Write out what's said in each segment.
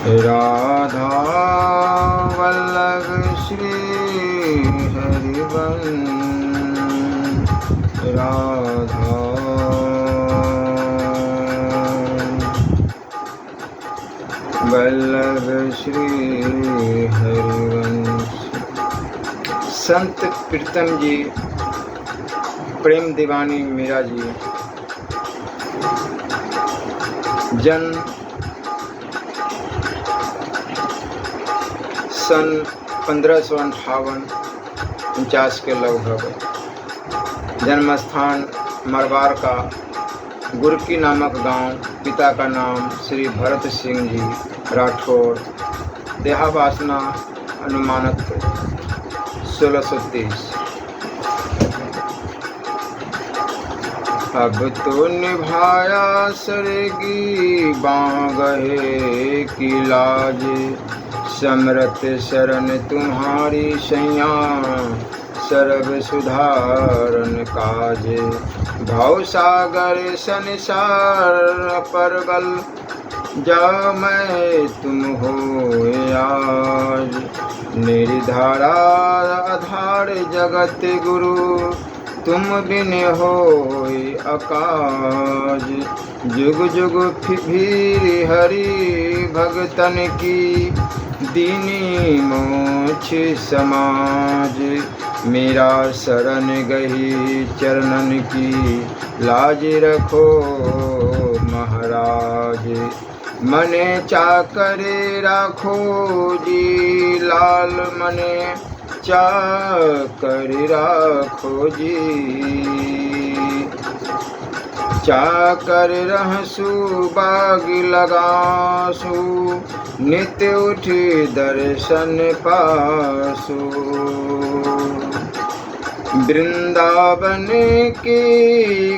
राधा वल्लभ श्री हरिवंश राधा वल्लभ श्री हरिवंश। संत प्रीतम जी, प्रेम दीवानी मीरा जी, जन्म सन 1558-49 के लगभग। जन्म स्थान मरवार का गुरकी नामक गांव। पिता का नाम श्री भरत सिंह जी राठौर। देहावासना अनुमानत 1630। अब तो निभाया सरगी बांगहे की लाज, समरथ शरण तुम्हारी सैया सर्व सुधारन काज। भाव सागर संसार परबल, जा मैं तुम हो आज। निर्धारा आधार जगत गुरु, तुम बिन होय अकाज। जुग जुग फिर हरि भगतन की, दीनी मोक्ष समाज। मेरा शरण गही चरणन की, लाज रखो महाराज। मने चाकरे राखो जी लाल, मने चाकर राखो जी। चाकर रहसु बाग लगासु, नित्य उठी दर्शन पासु। वृंदावन की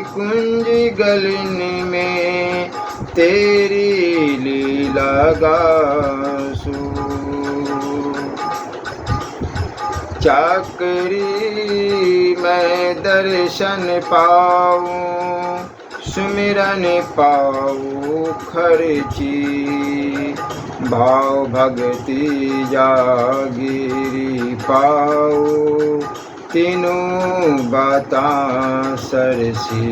कुंज गलिन में, तेरी लीला गासु। चाकरी मैं दर्शन पाऊं, सुमिरन पाऊं खर्ची। भाव भक्ति जागिरी पाऊं, तीनों बाता सरसी।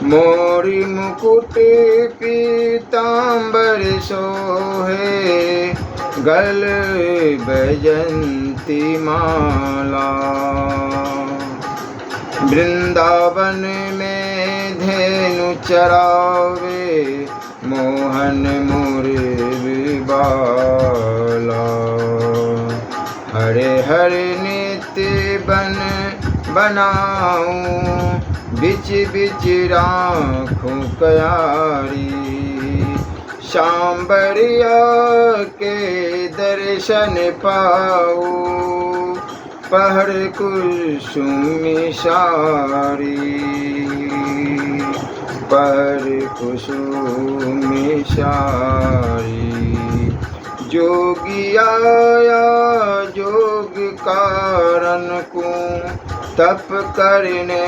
मोरी मुकुट पीतांबर सोहे, गल बैजंती माला। वृंदावन में धेनु चरावे, मोहन मुरली बाला। हरे हरे नित्य बन बनाऊं, बिच बिच राखूं क्यारी। सांबरिया के दर्शन पाऊं, पहर कुसुमी सारी। पहर कुसुमी सारी। जोगी आया जोग कारण को, तप करने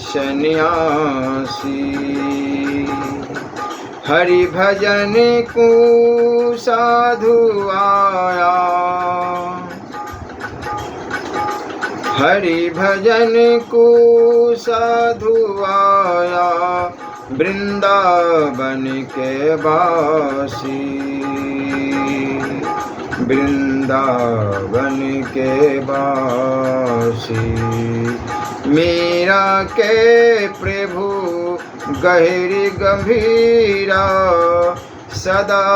सन्यासी। हरि भजन को साधु आया, हरि भजन को साधु आया। वृंदावन के वासी, वृंदावन के वासी। मीरा के प्रभु गहरी गंभीरा, सदा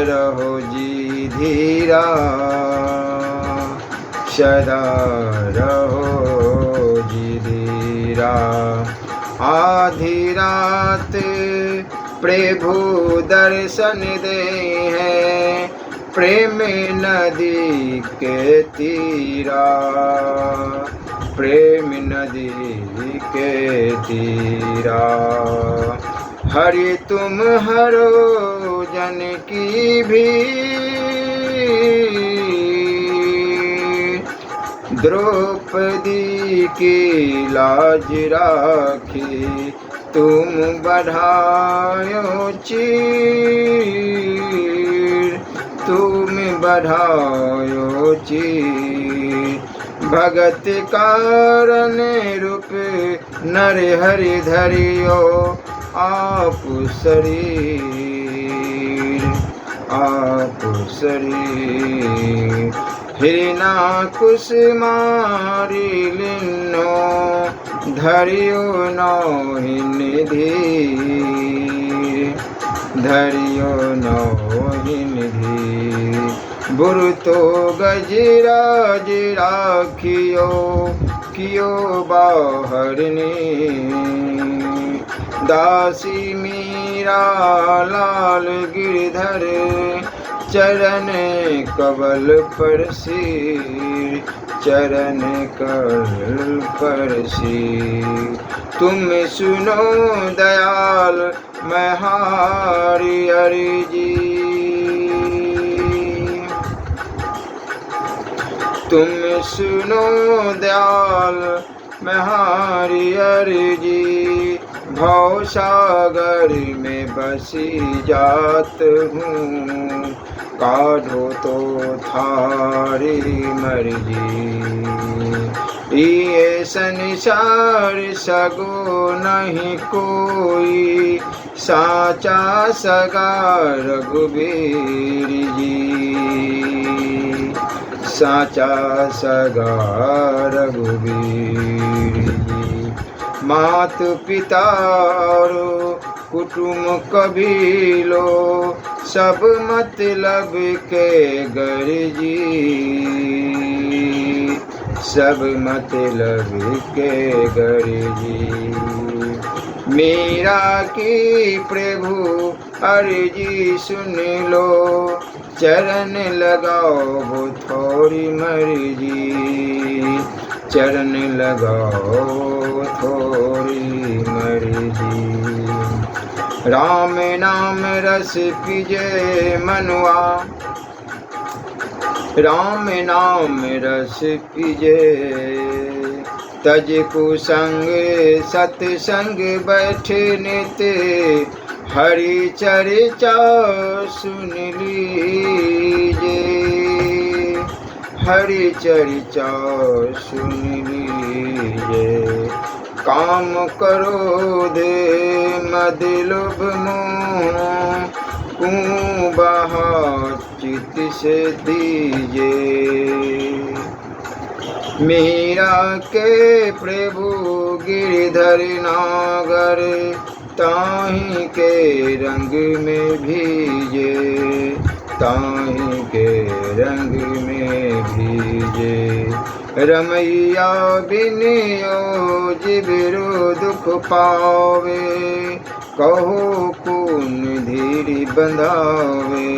रहो जी धीरा। सदा रहो जी धीरा। आधी रात प्रभु दर्शन दे हैं, प्रेम नदी के तीरा। प्रेम नदी के तीरा। हरि तुम हरो जन की भी, द्रौपदी की लाज राखी। तुम बढ़ायो ची बढ़ायो चीर। भगत कारण रूप नर हरि धरियो आप शरीर, आप शरीर। हिरणाकुश मारि लिन्नो धरियो नौहि निधि, धरियो नौहि निधि। बुरतो गजराज राखियो कियो बाहरनी, दासी मीरा लाल गिरधर चरण कवल पर सिर, चरण कवल पर सिर। तुम सुनो दयाल मैं हारि अर्जी, तुम सुनो दयाल मैं हारि अर्जी। भव सागर में बसी जात हूँ, काढ़ो तो थारी मर्जी। ये संसार सगो नहीं कोई, साचा सगा रघुबीर जी, साचा सगा रघुबीर जी। मात पिता और कुटुम कबीलो सब मतलब के गर्जी, सब मतलब के गर्जी। मीरा की प्रभु अर्जी सुन लो, चरण लगाओ वो थोड़ी मर्जी, चरण लगाओ थोड़ी मर्जी। राम नाम रस पिजे मनुआ, राम नाम रस पिजे। तज कुसंग सत्संग बैठे नित, हरि चर्चा सुन लीजे, हरि चर्चा सुन लीजे। काम क्रोध मद लोभ मोह कुबहा चित से दीजे। मीरा के प्रभु गिरधर नागर, ताहि के रंग में भीजे, ताहि के रंग में भीजे। रमैया बिनियो जिबरो दुख पावे, कहो कौन धीरी बंधावे,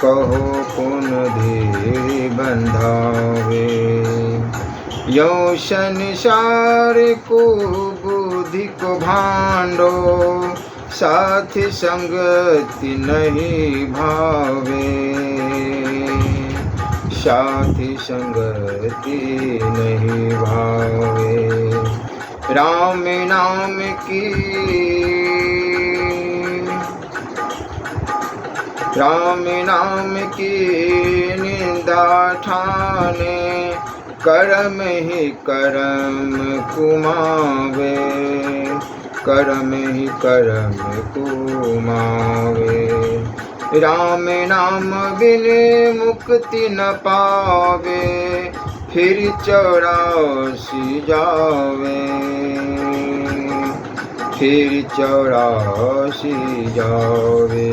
कहो कौन धीरी बंधावे। यो संसार को बुद्धि को भांडो, साथ संगति नहीं भावे, साथी संगति नहीं भावे। राम नाम की, राम नाम की निंदा ठाने, कर्म ही कर्म कुमावे, कर्म ही कर्म कुमावे। राम नाम बिन मुक्ति न पावे, फिर 84 जावे, फिर 84 जावे।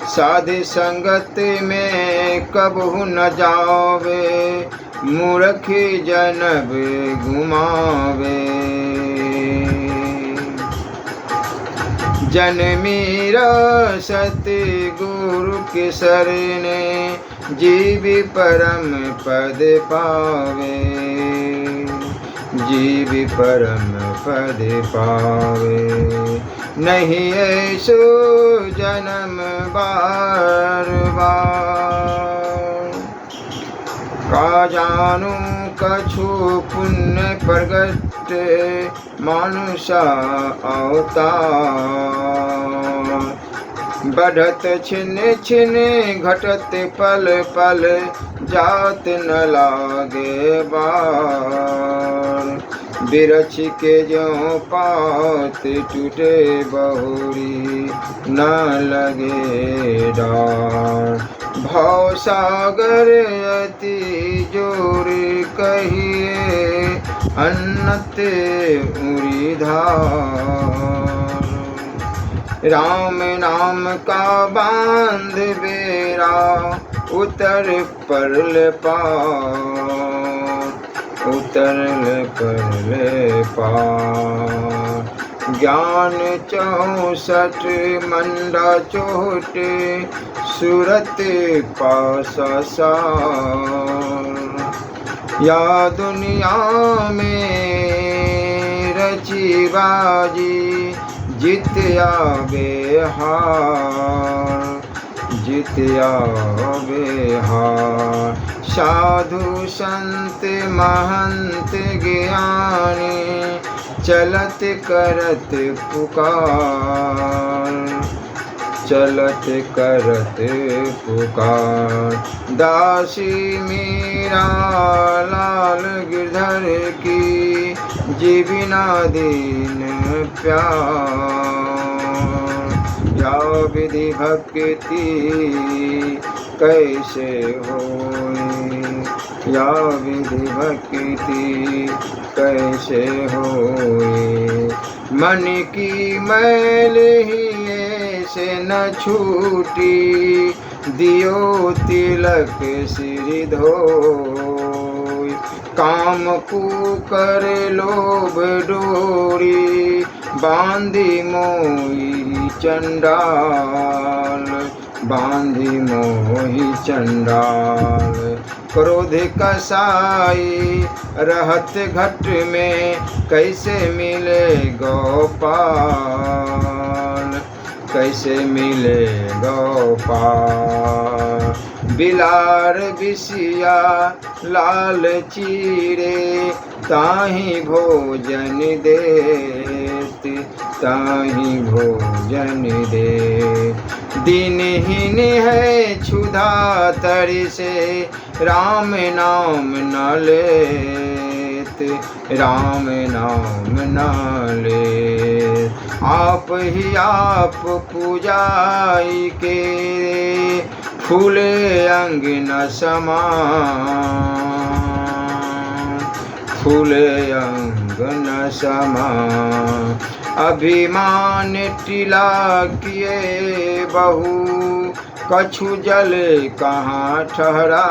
साध संगत में कबहु न जावे, मूर्ख जनब घुमावे। जनमीरा सतगुरु के सरने, जीव परम पद पावे, जीव परम पद पावे। नहीं ऐसो जन्म बार बार, का जानू कछु पुण्य प्रगट मानुषा अवतार। बढ़त छिन छिन घटत पल पल, जात न लागे बार। बिरछ के ज्यों पात टूटे बहुरी, न लगे डार। भव सागर अति जोर कहिए, अन्नत उरी धार। राम नाम का बांध बेरा, उतर परल पार। उतरल परल पार। ज्ञान 64 मंडा चोट, सूरत पासा सार। या दुनिया में रची बाजी, जित आवे हार। जित आवे हार। साधु संत महंत ज्ञानी, चलत करत पुकार। चलत करत पुकार। दासी मीरा लाल गिरधर की, जीविना दीन प्यार। या विधि भक्ति कैसे होई, या विधि भक्ति कैसे होई। मन की मैल ही से न छूटी, दियो तिलक सिर धोई। काम कुकर लोभ डोरी, बांधी मोही चंडाल। बांधी मोही चंडाल। क्रोध कसाई रहत घट में, कैसे मिले गोपाल। कैसे मिले गोपाल। बिलार बिसिया लाल चीरे, ताहि भोजन देत। ताहि भोजन दे। दिनहीन है क्षुधा तरि से, राम नाम न लेत। राम नाम न लेत। आप ही आप पूजाई के, फूले अंग न समान। फूले अंग न समान। अभिमान टिला किए बहु, कछु जल कहाँ ठहरा।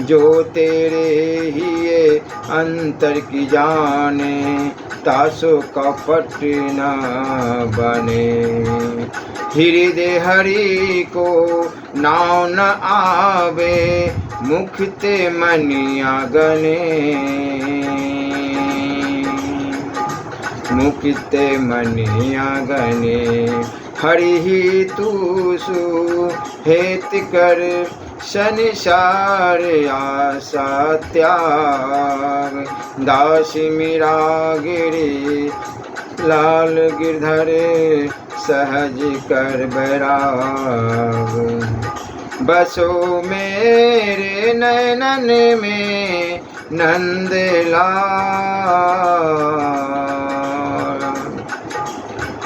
जो तेरे ही अंतर की जाने, तासो कपट न बने। हृदय हरि को नाव न आवे, मुख ते मनिया गने। मुख ते मनिया गने। हरि ही तू सु हेत कर, संसार आशा त्याग। दासी मीरा गिरी लाल गिरधर, सहज कर बैराग। बसो मेरे नयनन में नंद लाल।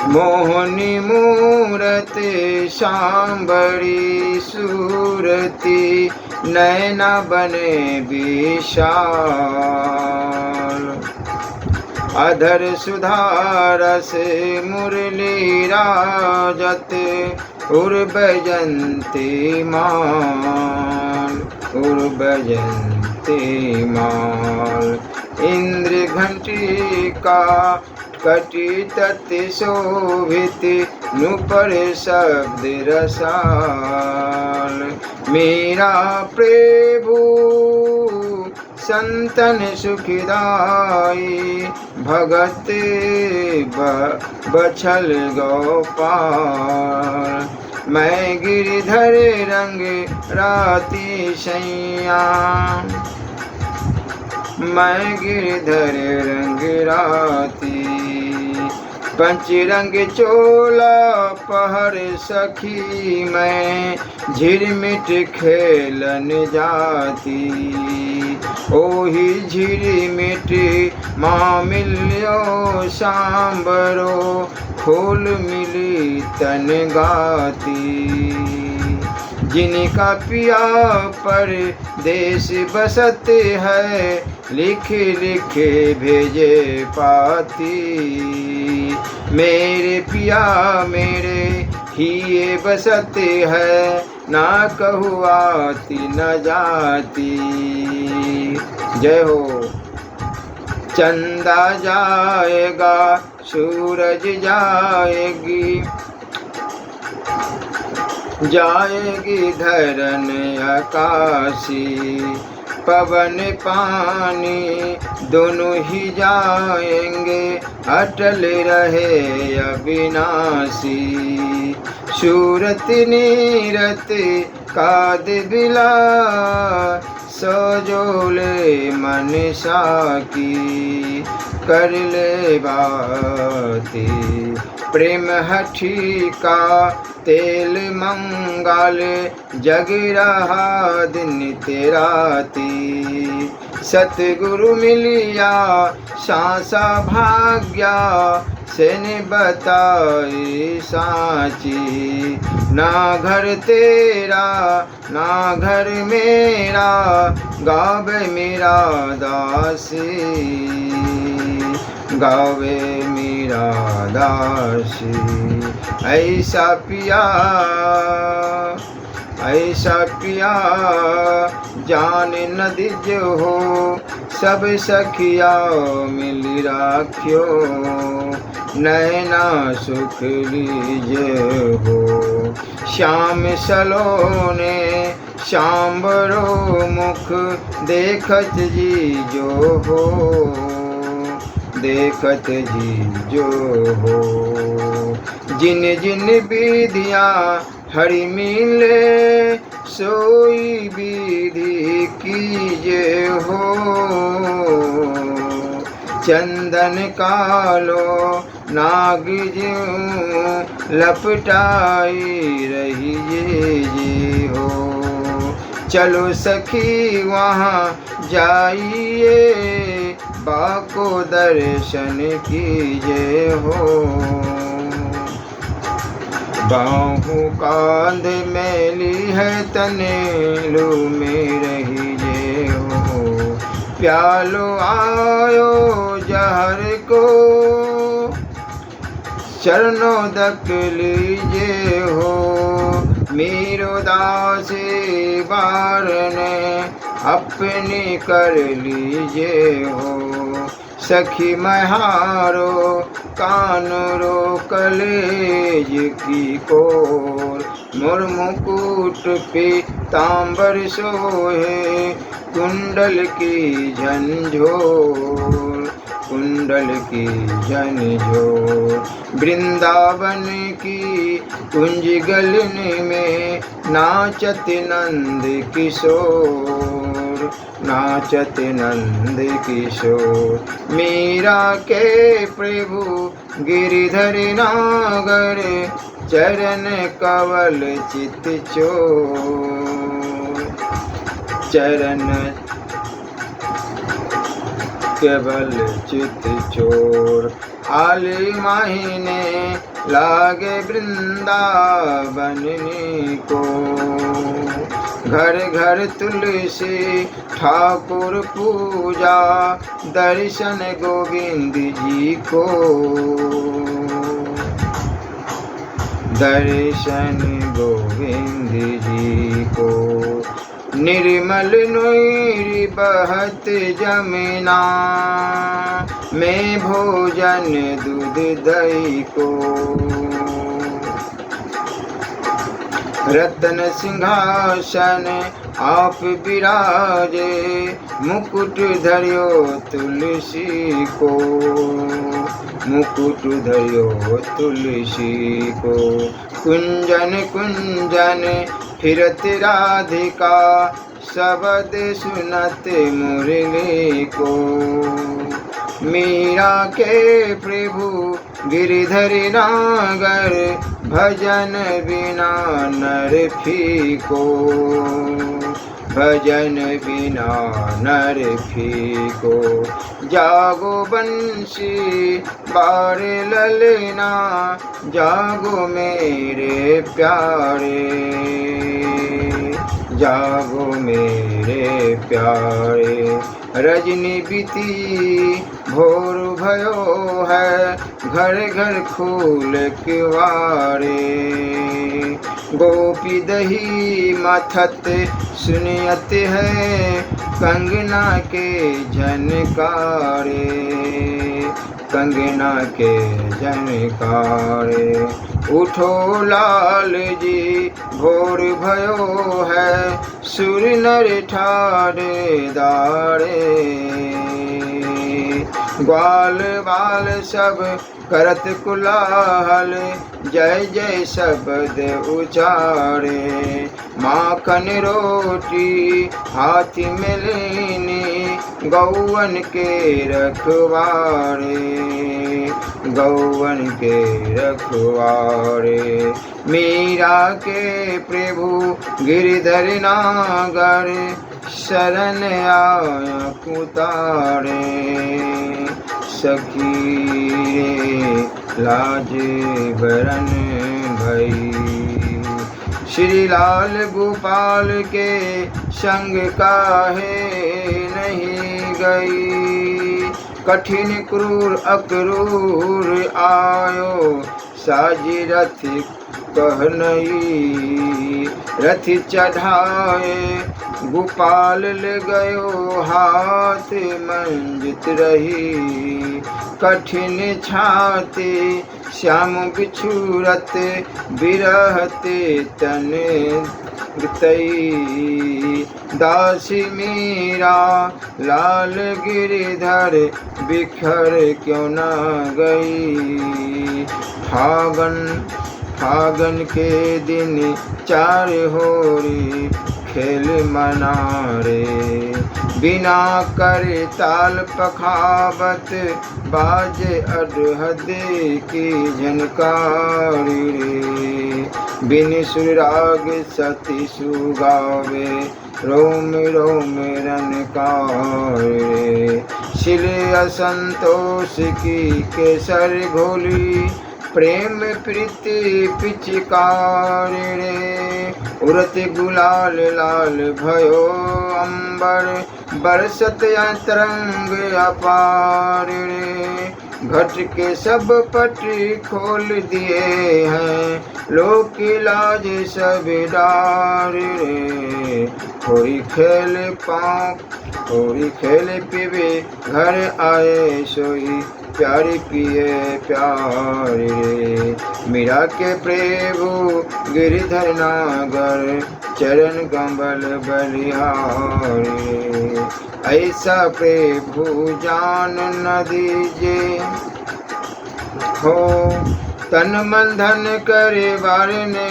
मोहनी मूरत सांबरी सूरती, नैना बने विशाल। अधर सुधारस मुरली राजत, उर्वजंती माल। उर्वजंती माल। इंद्र घंटी का कटी तत् शोभित, नूपर शब्द रसाल। मेरा प्रभु संतन सुखदाई, भगत बछल गोपाल। मैं गिरधर रंग राती शैया। मैं गिरधर रंग राती पंचरंग चोला पहर सखी मैं, झिरमिट खेलन जाती। ओही झिरमिट माँ मिलियो सांबरो, फूल मिली तन गाती। जिनका पिया पर देश बसत है, लिख लिख भेजे पाती। मेरे पिया मेरे ही बसत है, ना कहू आती न जाती। जय हो। चंदा जाएगा सूरज जाएगी, जाएगी धरन आकाशी। पवन पानी दोनों ही जाएंगे, अटल रहे अविनाशी। सूरत नीरत काद बिला, सजोले मन साकी। कर ले बाती प्रेम हठी का, तेल मंगल जग रहा दिन तेराती। सतगुरु मिलिया सांसा भाग्या, सेन बताई साची। ना घर तेरा ना घर मेरा, गावे मेरा दासी। गावे मेरा दासी। ऐसा पिया जान नदी जो हो, सब सखिया मिल राख्यो। नैना सुख लीजे हो, श्याम सलोने सांबरो मुख। देखत जी जो हो, देखत जी जो हो। जिन जिन विधिया हरि मिले, सोई विधि कीजे हो। चंदन कालो नाग ज्यों, लपटाई रही ये हो। चलो सखी वहाँ जाइए, बाको दर्शन कीजे हो। बाहु कांध मैली है, तनेलू में रहिए हो। प्यालो आयो जहर को, चरणों दक लीजे हो। मेरो दासी बारने अपने कर लीजे हो। सखी महारो कानरो कलेज की कोर। मोर मुकुट पे तांबर सोहे, कुंडल की झंझोर। कुंडल की झंझोर। वृंदावन की कुंज गलन में, नाचत नंद किशोर। नाचत नंद किशोर। मीरा के प्रभु गिरिधर नागर, चरण कवल चित चोर। चरण केवल चित चोर। आली महीने लागे वृंदावन को, घर घर तुलसी ठाकुर पूजा। दर्शन गोविंद जी को, दर्शन गोविंद जी को। निर्मल नैर बहत जमुना, में भोजन दूध दही को। रतन सिंहासन आप विराजे, मुकुट धरियो तुलसी को। मुकुट धरियो तुलसी को। कुंजन कुंजन फिरत राधिका, शब्द सुनत मुरली को। मीरा के प्रभु गिरिधरि नागर भजन बिना नर फीको, भजन बिना नर फीको। जागो बंसी बारे ललना, जागो मेरे प्यारे, जागो मेरे प्यारे। रजनी बीती भोर भयो है, घर घर फूल किवारे। गोपी दही मथत सुनियत है, कंगना के झनकारे, कंगना के झनकारे। उठो लाल जी भोर भयो है, सुर नर ठाड़े दाड़े। ग्वाल बाल सब करत कुलाहल, जय जय शब्द उचारे। माखन रोटी हाथी में लेनी, गौवन के रखवारे, गौवन के रखवारे। मीरा के प्रभु गिरधर नागर, शरण आया कुतारे। सखी रे लाज बरन भई, श्री लाल गोपाल के संग काहे नहीं गई। कठिन क्रूर अक्रूर आयो, साजी रथ कह नहीं। रथ चढ़ाए गोपाल ले गयो, हाथ मंजित रही। कठिन छाते श्याम बिछुरत, बिरहते तन तई। दासी मीरा लाल गिरधर, बिखर क्यों न गई। फागन के दिन चार होरी, खेल मनारे। बिना कर ताल पखावत, बाजे अडहदे की झनकारी रे। बिन सुराग सती सुगावे, रोम रोम रनकारे। शिले असंतोष की केसर घोली, प्रेम प्रीति पिचकारी रे। उड़त गुलाल लाल भयो अंबर, बरसत तरंग अपार रे। घट के सब पट खोल दिए हैं, लोक लाज सब डार रे। थोड़ी खेल पाँव थोड़ी खेल पीवे, घर आए सोई प्यारी पिए प्यारे रे। मीरा के प्रभु गिरधर नागर, चरण कमल बलिहारे। ऐसा प्रभु जान न दीजे, हो तन मन धन करे बारने।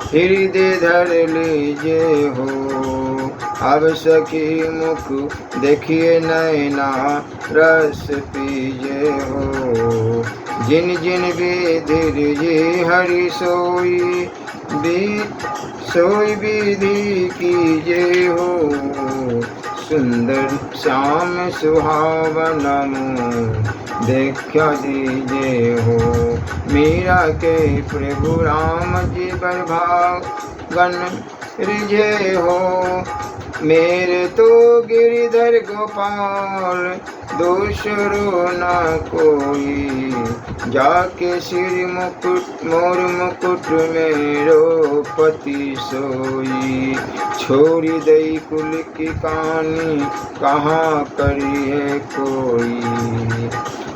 हृदय धर लीजे हो, अब सखी मुख देखिए नैना, रस पीजे हो। जिन जिन विधि जी हरि सोई, सोई विधि कीजे हो। सुंदर श्याम सुहावन देखा दीजे हो। मीरा के प्रभु राम जी बरभागन रिझे हो। मेरे तो गिरिधर गोपाल, दूसरो न कोई। जाके श्री मुकुट मोर मुकुट मेरो पति सोई। छोड़ी दई कुल की कहानी, कहाँ करिए कोई।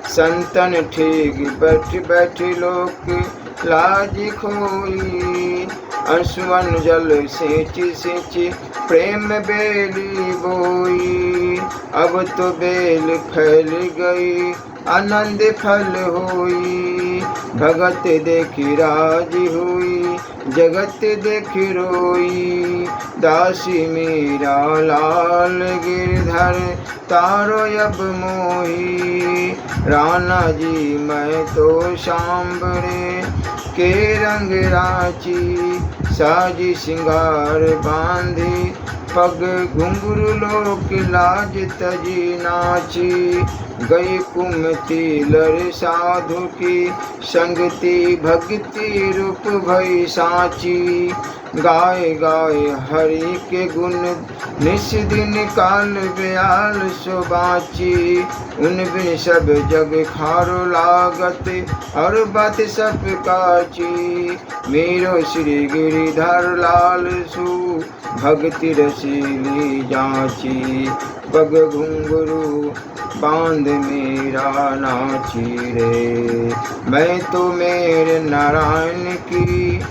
संतन ठीक बैठ बैठ लोक लाज खोई। अंशुवन जल सेंची सेंची, प्रेम बेली बोई। अब तो बेल फैल गई, आनंद फल होई। भगत देखी राजी हुई, जगत देखी रोई। दासी मेरा लाल गिरधर तारो अब मोही। राणा जी मैं तो सांबरे के रंग राची। साजी सिंगार बांधी पग घुंघरू लोक लाज तजी नाची। गई कुमति लर साधु की संगति भक्ति रूप भई साची। गाय गाय हरि के गुण निस दिन काल ब्याल सुबाची। उन बिन सब जग खारो लागत और बात सब काची। मेरो श्री गिरिधर लाल सु भक्ति रसीली जाची। पग घुंघरू बांध मेरा नाची रे। मैं तो मेरे नारायण की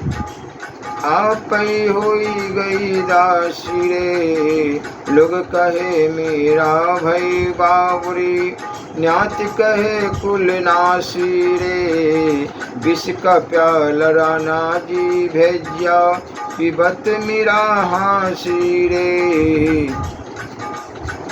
आप ही होई गई दासी रे। लोग कहे मेरा भई बावरी, न्यात कहे कुल नासी रे। विष का प्याला राणा जी भेजिया, पिबत मेरा हासी रे।